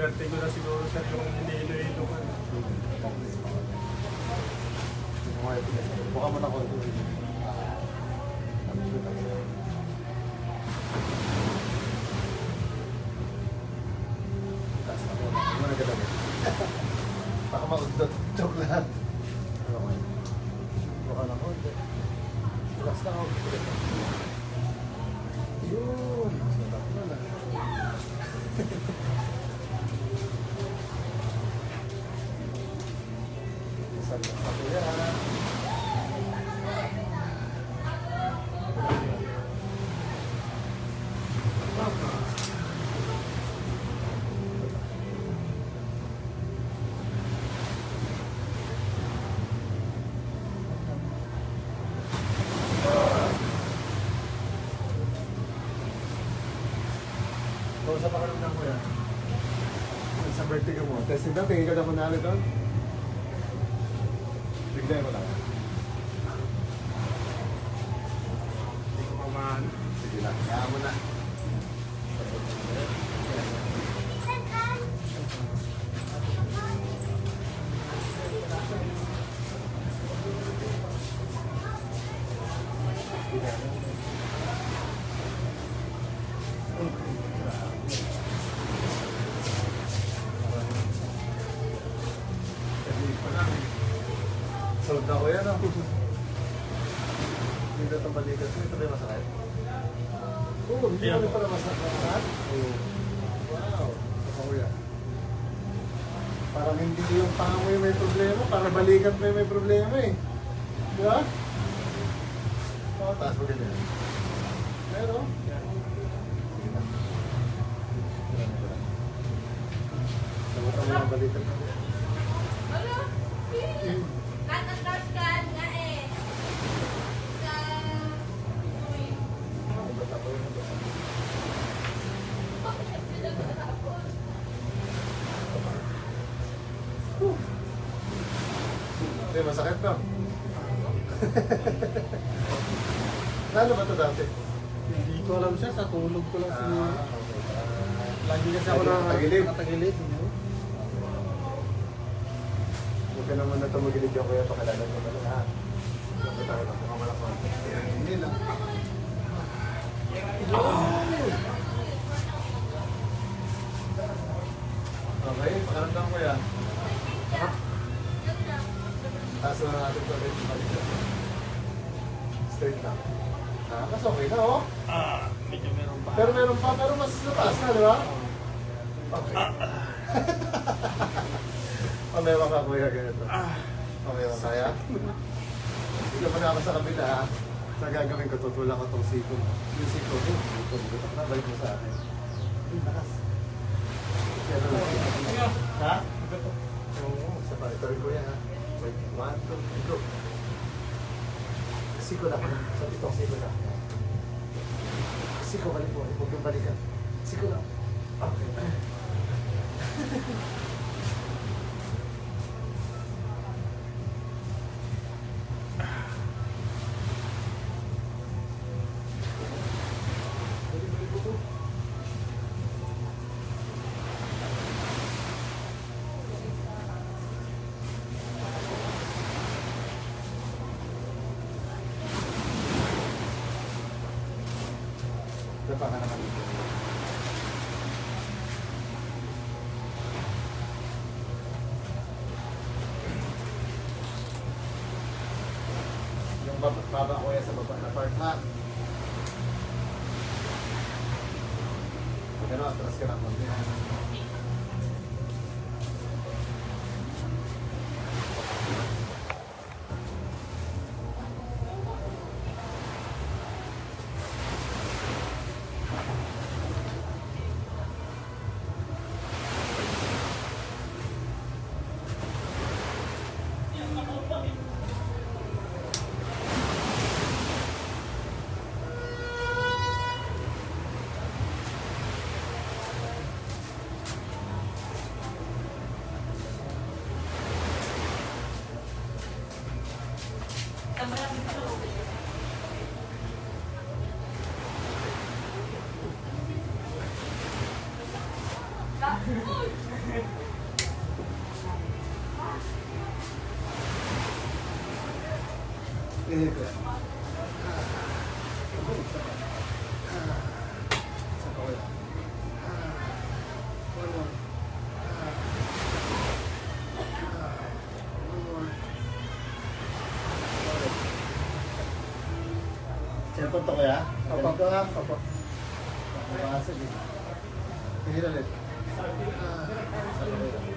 vertigo na siguro sir yung hinihilo-hilo ko. Buka mo na konti. Baka maudot. Joke lang. Buka na konti. Relax na ako. Yun. Sarap na na. Sarap na ako yan. Sa pakiramdam ko yan. Sa vertigo mo. Testing daw, tingin ka na manalo doon. Bigay mo lang. Hindi ko pa maano. Sige lang, kaya mo na. Sold na ko yan, oh. Hindi na itong balikat ko. Ito ba yung masakit? Oo, hindi Yeah. na pala masakit. Oo. Wow. Ito ko yan. Parang hindi yung panga mo yung may problema. Parang balikat mo yung may problema eh. Di ba? Oo, taas mo ganyan. Pero, sige na. Sabutan mo yung balikat mo. Katatagkan nga eh. Sa... Hindi, masakit no? Lalo ba ito dati? Hindi ko alam siya, sa tulog ko lang siguro. Okay. Lagi kasi ako Tagilid. nakatagilid. Huwag ka naman na tumagilid yung kuya, pakilala mo na lang ha. Huwag ka tayo lang, kumamalak mo. Ayan, hindi lang. Okay, pakaramdam ko yan. Taas na natin ito rin, balikan. Straight lang. Mas okay na oh. Medyo meron pa. Pero meron pa, pero mas nataas na, di ba? Okay. Pamewang ka kuya ganito. Pamewang kaya? Hindi ka pa sa kabila ha. Sa gagawin ko, tutulak ko itong siko. Yung siko, butok na, balik mo sa akin. Lakas. Pero ha? Oo, sa paritori ko yan ha. Wait, 1, 2, go. Siko lang. Sa pitong siko lang. Siko, balik mo. Huwag yung balikan. Siko lang. Okay. Dapa ka naman dito. Yung baba ko yan sa baba na part ha. Ano, atras ka na konti. Inhale ko yan. Sa kawala. One more. One more. Cellphone to kaya? Opo. Ganito ha? Opo. Makakasag eh. Inhale ulit. Sa kawala.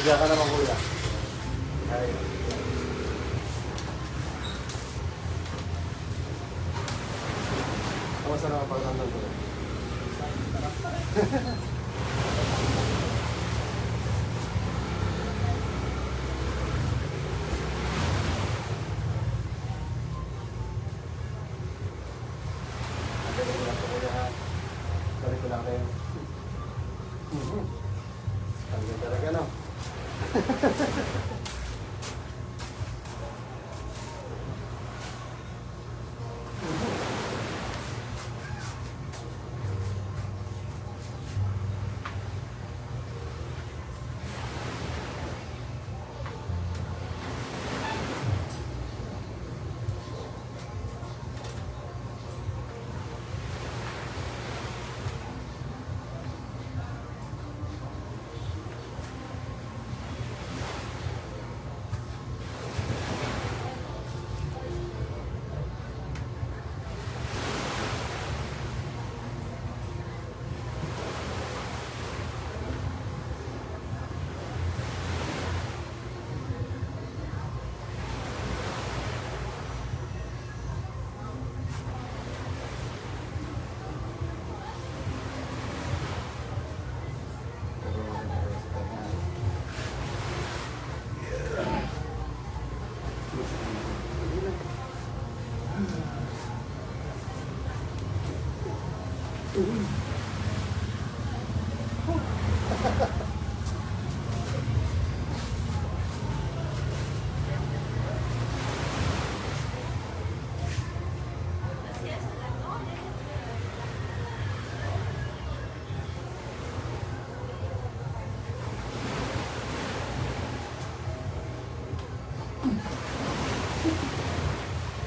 Higa ka naman kuya. Ay. Kamusta naman pagkakandang kuya? Balik ko lang po kuya ha. Balik ko lang kayo. Tanggal talaga no?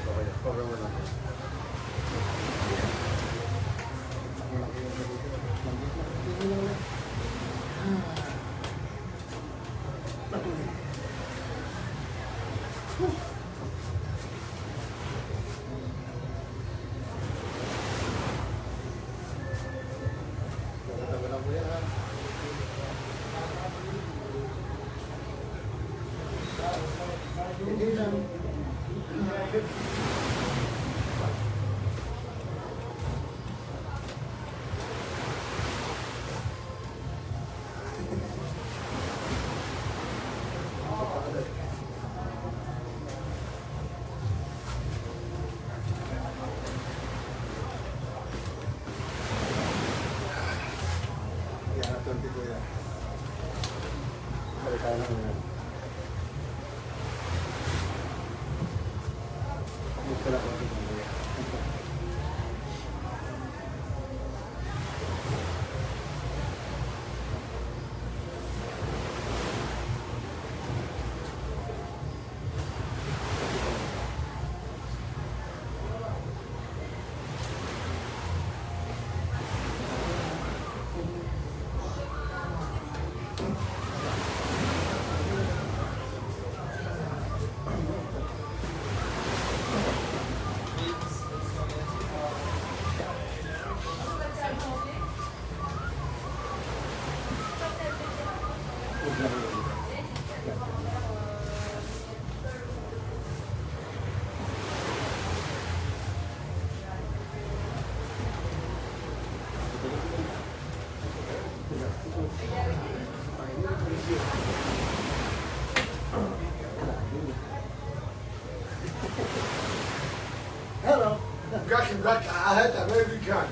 Okay, cover mo lang. Tagal lang po yan ha. Hindi lang. Yan, 20 ko yan. Balik tayo ng yan. Gusto lang ako dito. Hello. Back ahead American.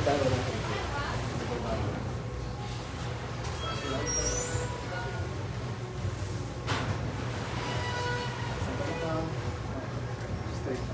tayo na. Straight na.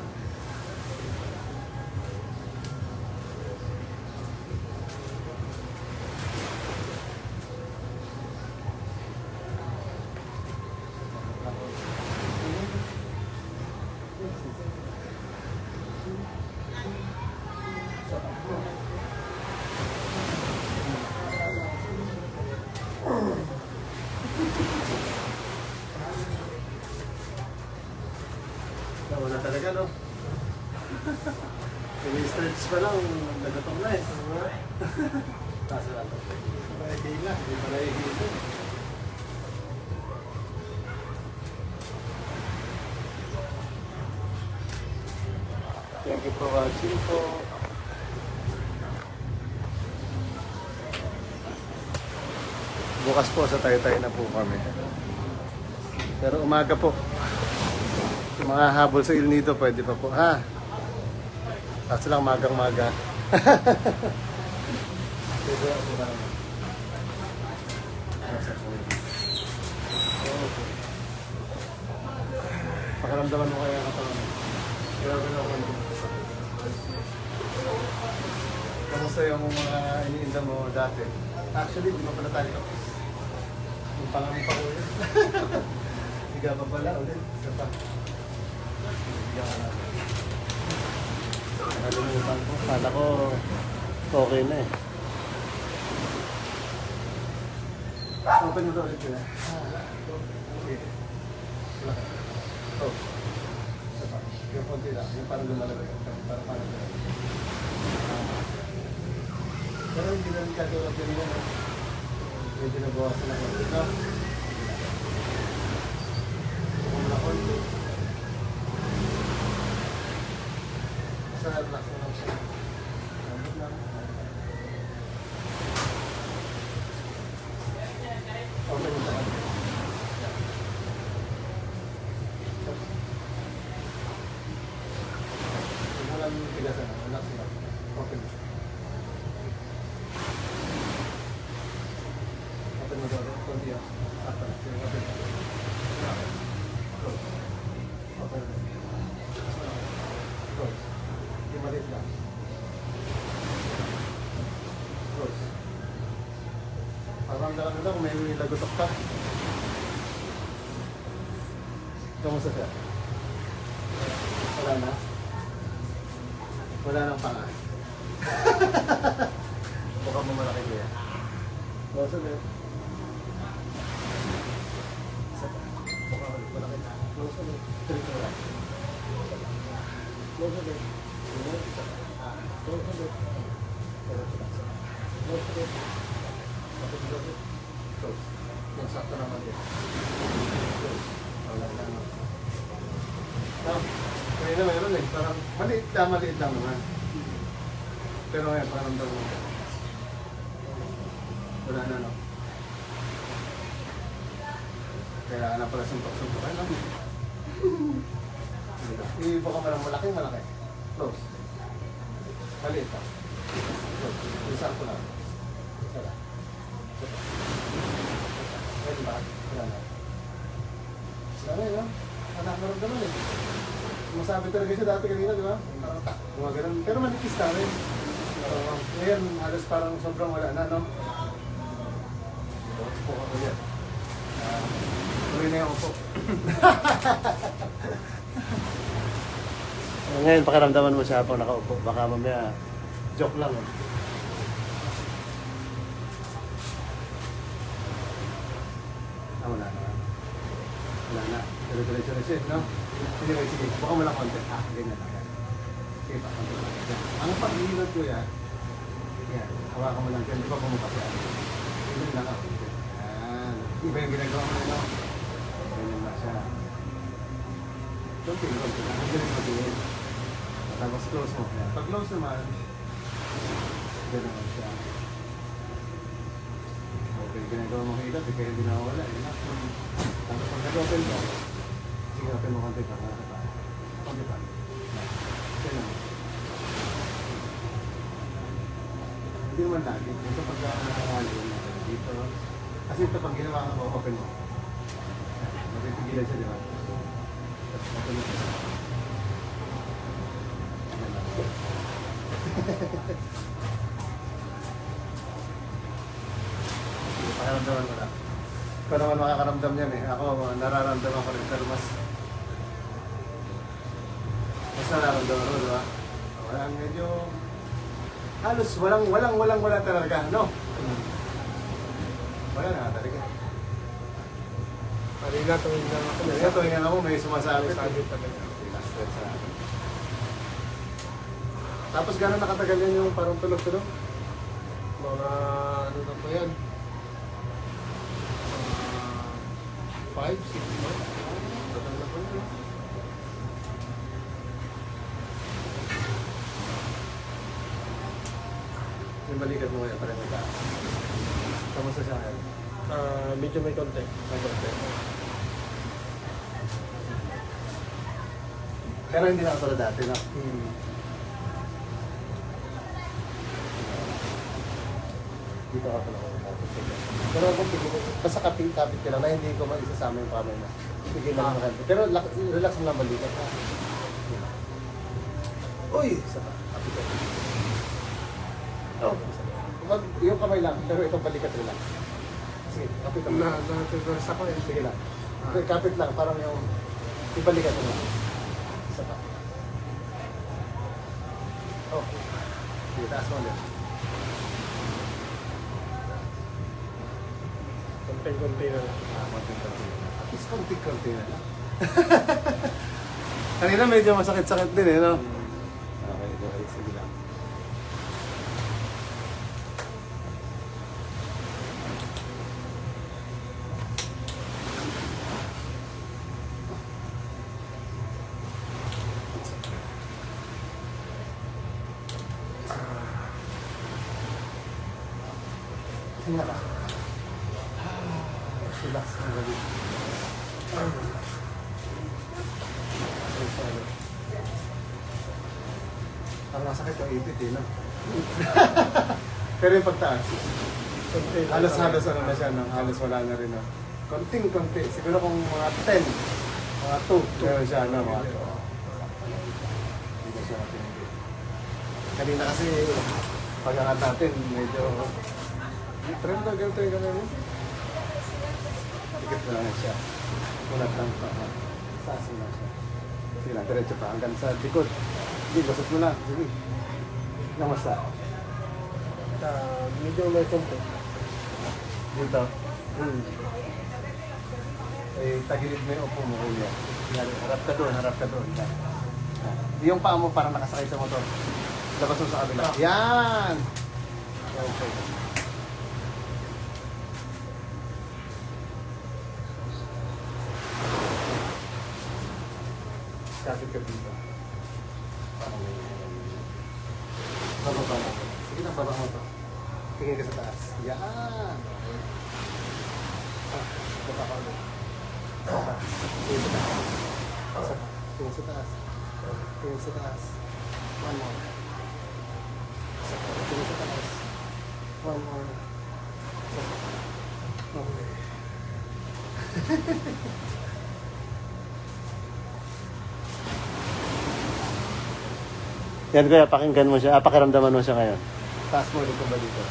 Wala talaga, no? Ini-stretch pa lang, nagatok na eh. Kaso lang. Mahihila, hindi pa nahihila. Thank you for watching po. Bukas po sa Taytay na po kami. Pero umaga po. Yung mga habol sa El Nido, pwede pa po, ha? Kaso lang magang-maga. Pakaramdaman mo kaya ang katawan. Grabe na ako. Kamusta yung mga iniinda mo dati? Actually, di ba pala tayo kapis? Yung pangamin pa ko yun. Higa pa pala ulit. Isa pa. Nakalimutan ko. Kala ko okay na eh. Open mo to ulit yun eh. Okay. Oh. Isa pa. Yung konti lang. Yung parang lumalabay. Parang lumalabay. Pero hindi na nagkagawa din yan. Medyo nabawasan na konti. No? Kung na konti. Relax na lang siya. Lambot lang. Okay mo sa kanya. Huwag mo lang tigasan. Relax lang. Okay mo. Okay mo daw. Konti yan. Okay. Okay. Close. Okay. Close. Malit lang. Close. Parang dalang kung may lagotok ka. Kamusta siya? Wala na? Wala nang panga. Bukang mo malaki ko yan. Close ulit. Bukang ulit malaki na. Close ulit. Tuloy ko lang. Close ulit. Close. Yung sakto naman din. Close. Wala lang. Kaya na mayroon eh. Parang maliit lang naman. Pero ngayon, parang daw wala na, no? Kailangan na pala suntok-suntok. Ano? Iba ka malang malaki. Close. Maliit pa. Close. Isang ko lang. Sala. Pwede ba? Wala na. Wala na yun, no? Anak maramdaman eh. Masabi talaga siya dati kanina, di ba? Mga ganun. Pero manipis na rin. Ngayon, halos parang sobrang wala na, no? Upo ako yan. Tuloy na yung upo. Ngayon, pakiramdaman mo siya habang nakaupo. Baka mamaya, joke lang. Eh. Wala na. Wala na. Diretso na siya, no? Anyway, sige. Baka mo lang konti. Ganyan lang. Sige pa, konti lang. Ang pag-iingat ko yan, yan. Hawakan mo lang dyan. Di ba pumukas yan? Ganyan lang ako. Yan. Iba yung ginagawa mo, no? Ganyan lang siya. Konti lang. Ganyan mag-iin. Tapos close mo. Pag close naman, ganyan naman siya. Okay, ginagawa mo hilat, kaya hindi nawawala. Tapos pag nag-open mo, sige, open mo konti pa. Konti pa. Kaya naman. Hindi naman lagi. Ito pag nakakali yun dito. Kasi ito pag ginawa ka mo, open mo. Magpipigilan siya, di ba? Tapos open mo siya. Yan lang. Pakaramdaman ko lang. Ikaw naman makakaramdam yan eh. Ako, nararamdaman ko rin. Pero mas nararamdaman ko, di ba? Walang medyo halos wala talaga, no? Wala na talaga. Kanina tuwing lang ako. Kasi tuwing ako may sumasabit. Sabi talaga. Last time sa akin. Tapos gano'n nakatagal yan yung parang tulog-tulog? Mga ano na po yan? 5, 6 months. Tagal na po yun. Yung balikat mo kaya parang nagtaas. Kamusta siya ngayon? Medyo may konti. Pero hindi na katulad dati, no? Dito ka pala ako dati. Pero ako basta kapit ka lang na hindi ko maisasama yung kamay mo. Sige lang naman. Pero relax mo lang balikat ha. Uy! Isa pa. Kapit ka. Oh, wag yung kamay lang, pero itong balikat rin lang. Sige, kapit ka. Na-reverse ako eh. Sige lang. Kapit lang, parang yung ibalikat mo lang. Isa pa. Oh. Sige, taas mo ulit. Konting-konti na lang. Konting-konti. At least konting-konti na lang. Kanina medyo masakit-sakit din eh, no? Okay, sige lang. Tingnan ka. Relax ang gabi. Parang masakit yung ipit eh, no? Pero yung pagtaas, Konti lang. halos-halos ano na siya, no? Halos wala na rin, no? Konting-konti. Siguro kung mga 10, mga 2, meron siya, no? Mga 2. Hindi na siya natin. Kanina kasi, pag-angat natin, medyo... Trend na ganito yung ganun. Dikit na lang siya. Ulat lang pa. Sasin lang siya. Sige lang, diretso pa. Hanggang sa likod. Sige, basot mo na. Sige. Namasa. Medyo may konti. Dito. Eh, tagilid mo yung upo mo, kuya. Harap ka doon, harap ka doon. Yung paa mo parang nakasakay sa motor. Labas mo sa kabila. Yan! Okay. Kapit ka dito. Parang may... Bababa mo. Sige na, baba mo to. Tingin ka sa taas. Yan! Baba ka ulit. Tingin sa taas. Tingin sa taas. Tingin sa taas. One more. Tingin sa taas. One more. Okay. Yan kuya, pakinggan mo siya. Pakiramdaman mo siya ngayon. Taas mo ulit yung balito.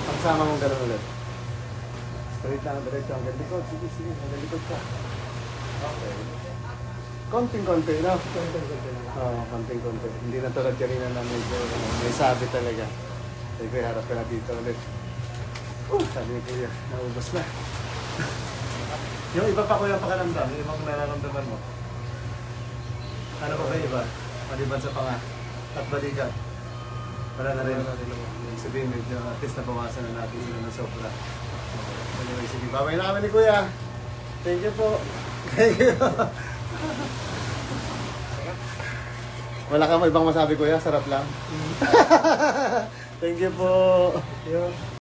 Pagsama mong gano'n ulit. Straight lang, diretso. Hanggang likod. Sige, sige. Hanggang likod ka. Okay. Konting-konti, no? Konting-konti na lang. Oo, konting-konti. Hindi na tulad kanina na medyo may sabi talaga. Sabi ko, harap ka na dito ulit. Sabi ni kuya, naubos na. Yung iba pa kuya pakaramdam, yung ibang nararamdaman mo. Ano pa ba yung iba? Maliban sa panga at balikat. Wala na rin. Yung sabihin, medyo at least nabawasan na natin sila ng sobra. Anyway, sige, babay na kami ni kuya. Thank you po. Thank you. Wala kang ibang masabi kuya, sarap lang. Thank you po. Yun.